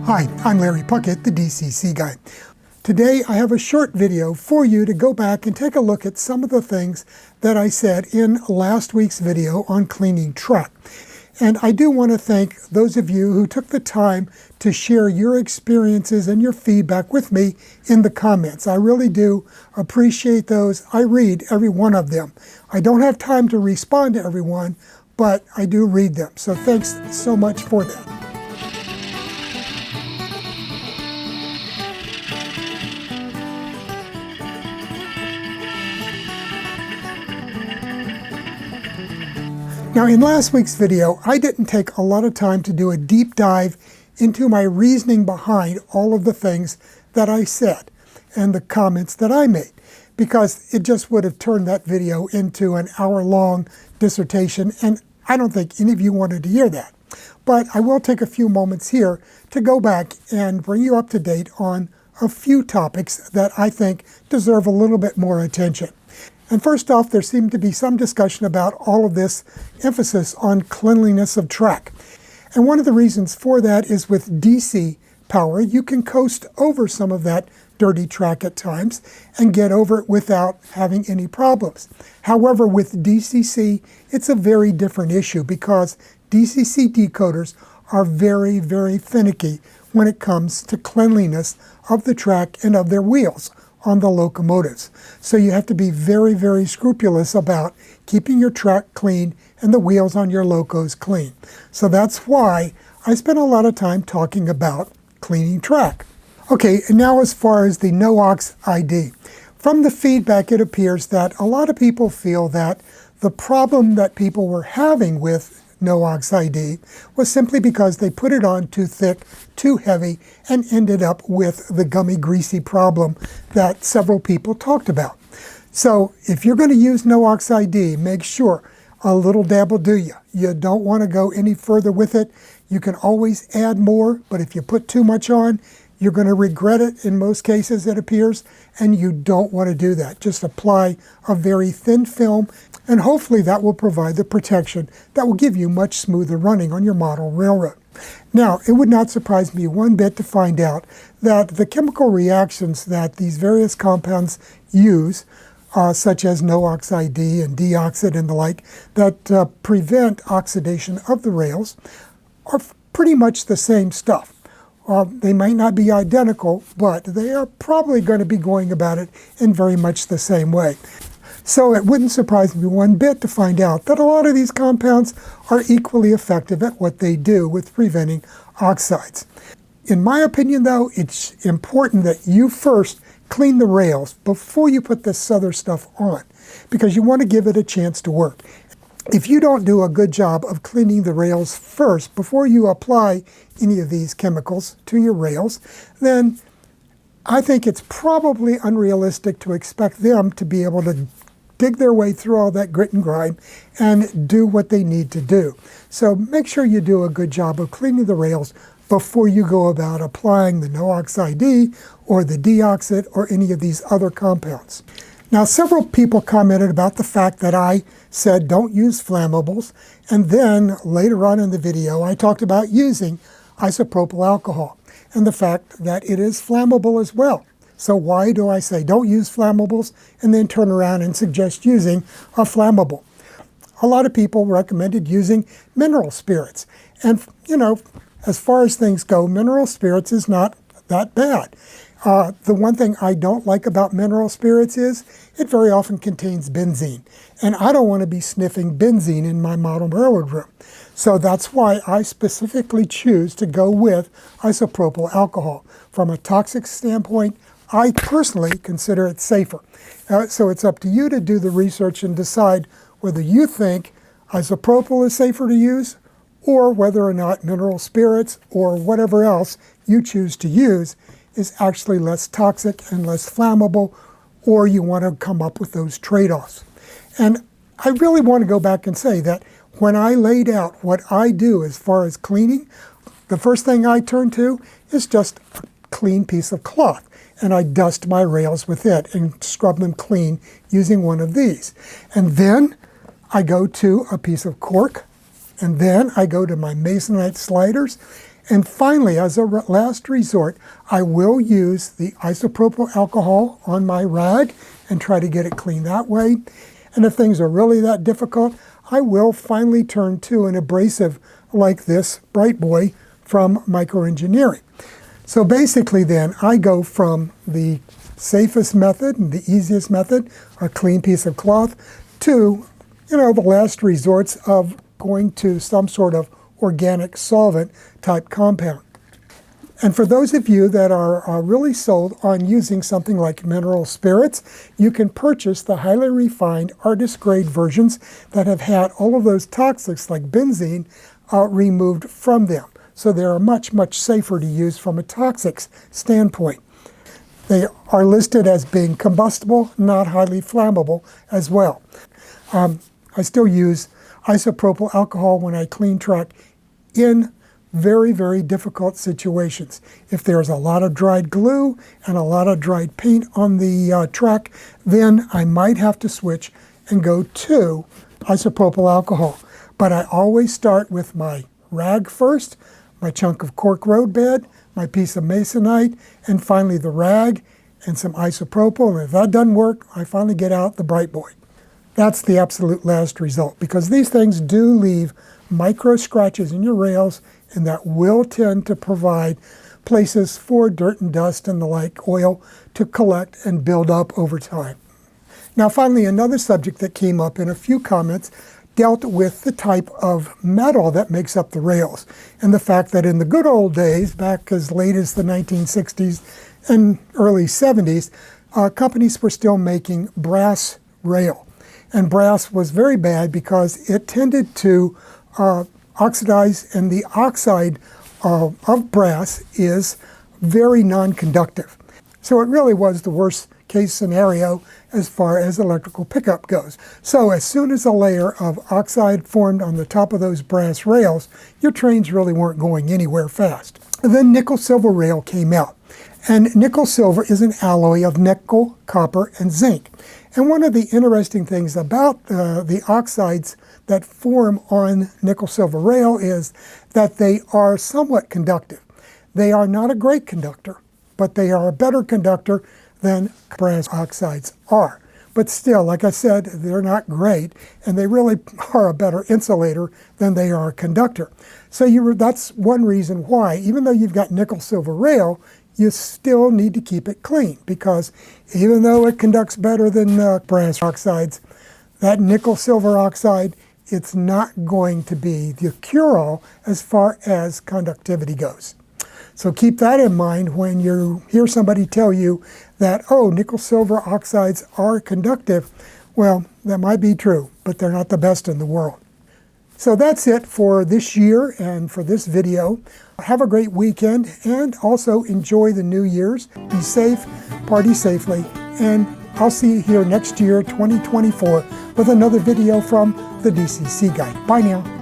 Hi, I'm Larry Puckett, the DCC guy. Today I have a short video for you to go back and take a look at some of the things that I said in last week's video on cleaning track. And I do want to thank those of you who took the time to share your experiences and your feedback with me in the comments. I really do appreciate those. I read every one of them. I don't have time to respond to everyone, but I do read them. So thanks so much for that. Now, in last week's video, I didn't take a lot of time to do a deep dive into my reasoning behind all of the things that I said and the comments that I made, because it just would have turned that video into an hour-long dissertation, and I don't think any of you wanted to hear that. But I will take a few moments here to go back and bring you up to date on a few topics that I think deserve a little bit more attention. And first off, there seemed to be some discussion about all of this emphasis on cleanliness of track. And one of the reasons for that is with DC power, you can coast over some of that dirty track at times and get over it without having any problems. However, with DCC, it's a very different issue because DCC decoders are very, very finicky when it comes to cleanliness of the track and of their wheels on the locomotives. So you have to be very, very scrupulous about keeping your track clean and the wheels on your locos clean. So that's why I spent a lot of time talking about cleaning track. Okay, and now as far as the NoOxID. From the feedback, it appears that a lot of people feel that the problem that people were having with NoOxID was simply because they put it on too thick, too heavy, and ended up with the gummy greasy problem that several people talked about. So if you're going to use NoOxID, make sure a little dab will do you. You don't want to go any further with it. You can always add more, but if you put too much on, you're going to regret it in most cases, it appears, and you don't want to do that. Just apply a very thin film, and hopefully that will provide the protection that will give you much smoother running on your model railroad. Now, it would not surprise me one bit to find out that the chemical reactions that these various compounds use, such as NoOxID and deoxide and the like, that prevent oxidation of the rails, are pretty much the same stuff. They might not be identical, but they are probably going to be going about it in very much the same way. So it wouldn't surprise me one bit to find out that a lot of these compounds are equally effective at what they do with preventing oxides. In my opinion, though, it's important that you first clean the rails before you put this other stuff on, because you want to give it a chance to work. If you don't do a good job of cleaning the rails first before you apply any of these chemicals to your rails, then I think it's probably unrealistic to expect them to be able to dig their way through all that grit and grime and do what they need to do. So make sure you do a good job of cleaning the rails before you go about applying the NoOxID or the deoxide or any of these other compounds. Now, several people commented about the fact that I said don't use flammables, and then later on in the video I talked about using isopropyl alcohol and the fact that it is flammable as well. So why do I say don't use flammables and then turn around and suggest using a flammable? A lot of people recommended using mineral spirits. And, you know, as far as things go, mineral spirits is not that bad. The one thing I don't like about mineral spirits is it very often contains benzene. And I don't want to be sniffing benzene in my model railroad room. So that's why I specifically choose to go with isopropyl alcohol. From a toxic standpoint, I personally consider it safer. So it's up to you to do the research and decide whether you think isopropyl is safer to use or whether or not mineral spirits or whatever else you choose to use is actually less toxic and less flammable, or you want to come up with those trade-offs. And I really want to go back and say that when I laid out what I do as far as cleaning, the first thing I turn to is just a clean piece of cloth. And I dust my rails with it and scrub them clean using one of these. And then I go to a piece of cork, and then I go to my masonite sliders, And finally, as a last resort, I will use the isopropyl alcohol on my rag and try to get it clean that way. And if things are really that difficult, I will finally turn to an abrasive like this Bright Boy from Microengineering. So basically then, I go from the safest method and the easiest method, a clean piece of cloth, to, the last resorts of going to some sort of organic solvent type compound. And for those of you that are really sold on using something like mineral spirits, you can purchase the highly refined artist grade versions that have had all of those toxics like benzene removed from them. So they are much, much safer to use from a toxics standpoint. They are listed as being combustible, not highly flammable as well. I still use isopropyl alcohol when I clean track in very, very difficult situations. If there's a lot of dried glue and a lot of dried paint on the track, then I might have to switch and go to isopropyl alcohol. But I always start with my rag first, my chunk of cork road bed, my piece of masonite, and finally the rag and some isopropyl. And if that doesn't work, I finally get out the Bright Boy. That's the absolute last result, because these things do leave micro scratches in your rails, and that will tend to provide places for dirt and dust and the like oil to collect and build up over time. Now finally, another subject that came up in a few comments dealt with the type of metal that makes up the rails, and the fact that in the good old days, back as late as the 1960s and early 70s, companies were still making brass rail. And brass was very bad because it tended to oxidize, and the oxide of brass is very non-conductive. So it really was the worst case scenario as far as electrical pickup goes. So as soon as a layer of oxide formed on the top of those brass rails, your trains really weren't going anywhere fast. And then nickel-silver rail came out. And nickel-silver is an alloy of nickel, copper, and zinc. And one of the interesting things about the oxides that form on nickel-silver rail is that they are somewhat conductive. They are not a great conductor, but they are a better conductor than brass oxides are. But still, like I said, they're not great, and they really are a better insulator than they are a conductor. So that's one reason why, even though you've got nickel-silver rail, you still need to keep it clean, because even though it conducts better than brass oxides, that nickel-silver oxide, it's not going to be the cure-all as far as conductivity goes. So keep that in mind when you hear somebody tell you that, oh, nickel-silver oxides are conductive. Well, that might be true, but they're not the best in the world. So that's it for this year and for this video. Have a great weekend, and also enjoy the New Year's. Be safe, party safely, and I'll see you here next year, 2024, with another video from the DCC Guide. Bye now.